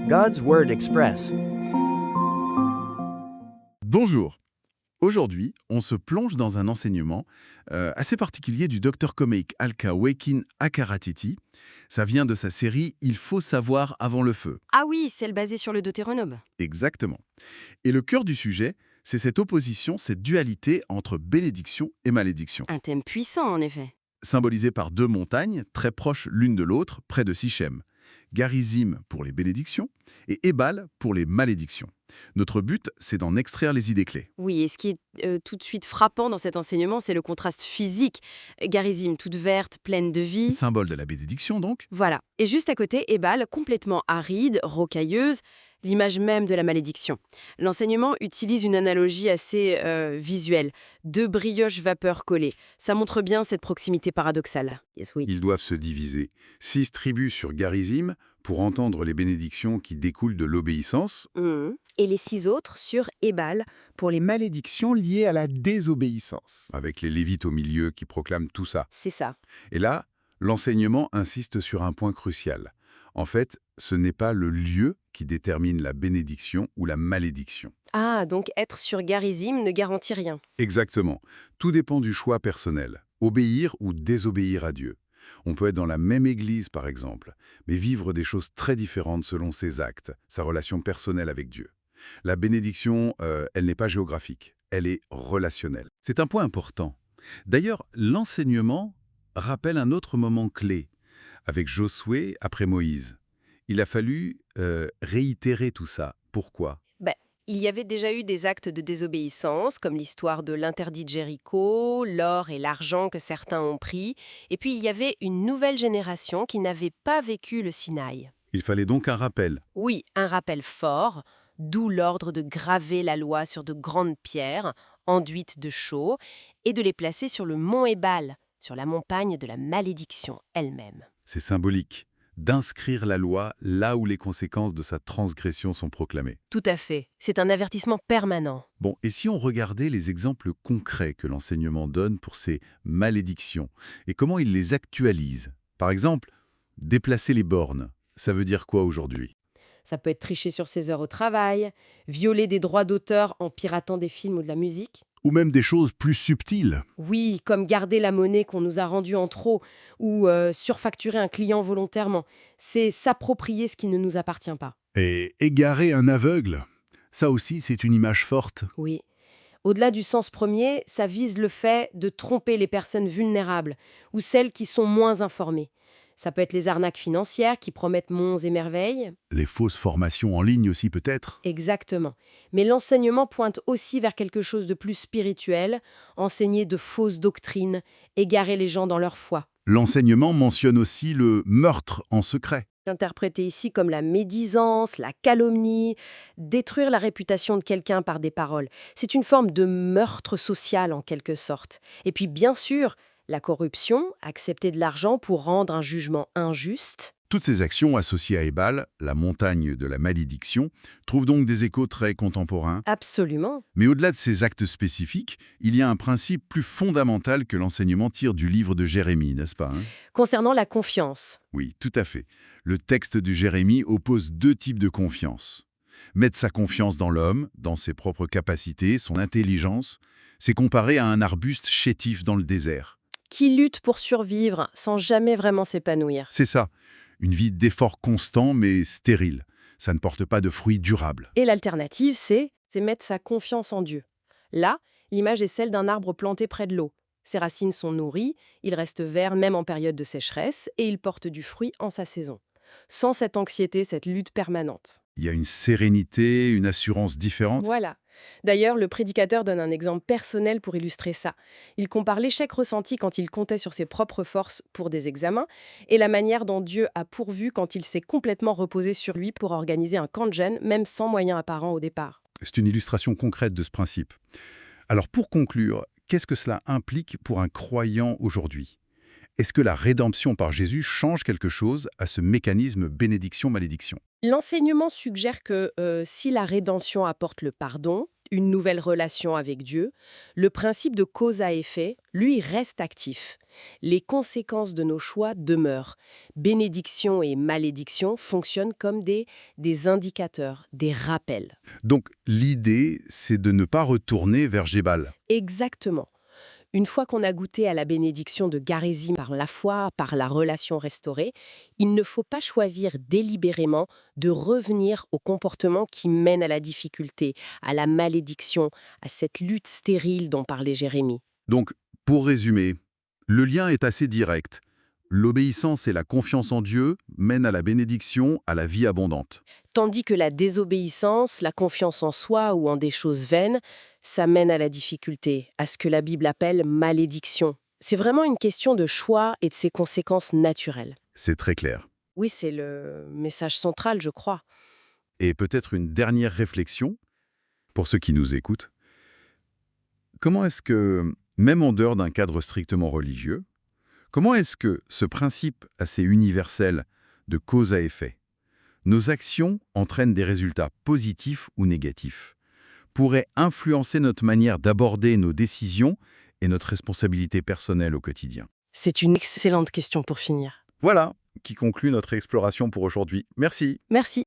God's Word Express. Bonjour. Aujourd'hui, on se plonge dans un enseignement assez particulier du Dr Komeik Alka Wekin Akaratiti. Ça vient de sa série « Il faut savoir avant le feu Ah oui, celle basée sur le Deutéronome. ». Exactement. Et le cœur du sujet, c'est cette opposition, cette dualité entre bénédiction et malédiction, Un thème puissant, en effet. symbolisée par deux montagnes très proches l'une de l'autre, près de Sichem. Garizim pour les bénédictions et Ebal pour les malédictions. Notre but, c'est d'en extraire les idées clés. Oui, et ce qui est tout de suite frappant dans cet enseignement, c'est le contraste physique. Garizim toute verte, pleine de vie. Symbole de la bénédiction, donc. Voilà. Et juste à côté, Ebal, complètement aride, rocailleuse, l'image même de la malédiction. L'enseignement utilise une analogie assez visuelle. Deux brioches vapeur collées. Ça montre bien cette proximité paradoxale. Yes, oui. Ils doivent se diviser. 6 tribus sur Garizim pour entendre les bénédictions qui découlent de l'obéissance. Et les 6 autres sur Ebal pour les malédictions liées à la désobéissance. Avec les Lévites au milieu qui proclament tout ça. C'est ça. Et là, l'enseignement insiste sur un point crucial. En fait, ce n'est pas le lieu qui détermine la bénédiction ou la malédiction. Ah, donc être sur Garizim ne garantit rien. Exactement. Tout dépend du choix personnel. Obéir ou désobéir à Dieu. On peut être dans la même église, par exemple, mais vivre des choses très différentes selon ses actes, sa relation personnelle avec Dieu. La bénédiction, elle n'est pas géographique, elle est relationnelle. C'est un point important. D'ailleurs, l'enseignement rappelle un autre moment clé. Avec Josué après Moïse. Il a fallu réitérer tout ça. Pourquoi ? Il y avait déjà eu des actes de désobéissance, comme l'histoire de l'interdit de Jéricho, l'or et l'argent que certains ont pris. Et puis il y avait une nouvelle génération qui n'avait pas vécu le Sinaï. Il fallait donc un rappel. Oui, un rappel fort, d'où l'ordre de graver la loi sur de grandes pierres, enduites de chaux, et de les placer sur le mont Ebal, sur la montagne de la malédiction elle-même. C'est symbolique, d'inscrire la loi là où les conséquences de sa transgression sont proclamées. Tout à fait. C'est un avertissement permanent. Bon, et si on regardait les exemples concrets que l'enseignement donne pour ces malédictions, et comment il les actualise ? Par exemple, déplacer les bornes, ça veut dire quoi aujourd'hui ? Ça peut être tricher sur ses heures au travail, violer des droits d'auteur en piratant des films ou de la musique. Ou même des choses plus subtiles. Oui, comme garder la monnaie qu'on nous a rendue en trop ou surfacturer un client volontairement. C'est s'approprier ce qui ne nous appartient pas. Et égarer un aveugle, ça aussi c'est une image forte. Oui. Au-delà du sens premier, ça vise le fait de tromper les personnes vulnérables ou celles qui sont moins informées. Ça peut être les arnaques financières qui promettent monts et merveilles. Les fausses formations en ligne aussi peut-être. Exactement. Mais l'enseignement pointe aussi vers quelque chose de plus spirituel, enseigner de fausses doctrines, égarer les gens dans leur foi. L'enseignement mentionne aussi le meurtre en secret. Interprété ici comme la médisance, la calomnie, détruire la réputation de quelqu'un par des paroles. C'est une forme de meurtre social en quelque sorte. Et puis bien sûr, la corruption, accepter de l'argent pour rendre un jugement injuste. Toutes ces actions associées à Ebal, la montagne de la malédiction, trouvent donc des échos très contemporains. Absolument. Mais au-delà de ces actes spécifiques, il y a un principe plus fondamental que l'enseignement tire du livre de Jérémie, n'est-ce pas ? Concernant la confiance. Oui, tout à fait. Le texte de Jérémie oppose 2 types de confiance. Mettre sa confiance dans l'homme, dans ses propres capacités, son intelligence, c'est comparé à un arbuste chétif dans le désert. Qui lutte pour survivre sans jamais vraiment s'épanouir. C'est ça, une vie d'effort constant mais stérile. Ça ne porte pas de fruits durables. Et l'alternative, c'est mettre sa confiance en Dieu. Là, l'image est celle d'un arbre planté près de l'eau. Ses racines sont nourries, il reste vert même en période de sécheresse et il porte du fruit en sa saison. Sans cette anxiété, cette lutte permanente. Il y a une sérénité, une assurance différente. Voilà. D'ailleurs, le prédicateur donne un exemple personnel pour illustrer ça. Il compare l'échec ressenti quand il comptait sur ses propres forces pour des examens et la manière dont Dieu a pourvu quand il s'est complètement reposé sur lui pour organiser un camp de jeunes, même sans moyens apparents au départ. C'est une illustration concrète de ce principe. Alors pour conclure, qu'est-ce que cela implique pour un croyant aujourd'hui ? Est-ce que la rédemption par Jésus change quelque chose à ce mécanisme bénédiction-malédiction ? L'enseignement suggère que si la rédemption apporte le pardon, une nouvelle relation avec Dieu, le principe de cause à effet, lui, reste actif. Les conséquences de nos choix demeurent. Bénédiction et malédiction fonctionnent comme des indicateurs, des rappels. Donc l'idée, c'est de ne pas retourner vers Jébal. Exactement. Une fois qu'on a goûté à la bénédiction de Garizim par la foi, par la relation restaurée, il ne faut pas choisir délibérément de revenir au comportement qui mène à la difficulté, à la malédiction, à cette lutte stérile dont parlait Jérémie. Donc, pour résumer, le lien est assez direct. L'obéissance et la confiance en Dieu mènent à la bénédiction, à la vie abondante. Tandis que la désobéissance, la confiance en soi ou en des choses vaines, ça mène à la difficulté, à ce que la Bible appelle malédiction. C'est vraiment une question de choix et de ses conséquences naturelles. C'est très clair. Oui, c'est le message central, je crois. Et peut-être une dernière réflexion, pour ceux qui nous écoutent. Comment est-ce que, même en dehors d'un cadre strictement religieux, comment est-ce que ce principe assez universel de cause à effet, nos actions entraînent des résultats positifs ou négatifs, pourrait influencer notre manière d'aborder nos décisions et notre responsabilité personnelle au quotidien? C'est une excellente question pour finir. Voilà qui conclut notre exploration pour aujourd'hui. Merci. Merci.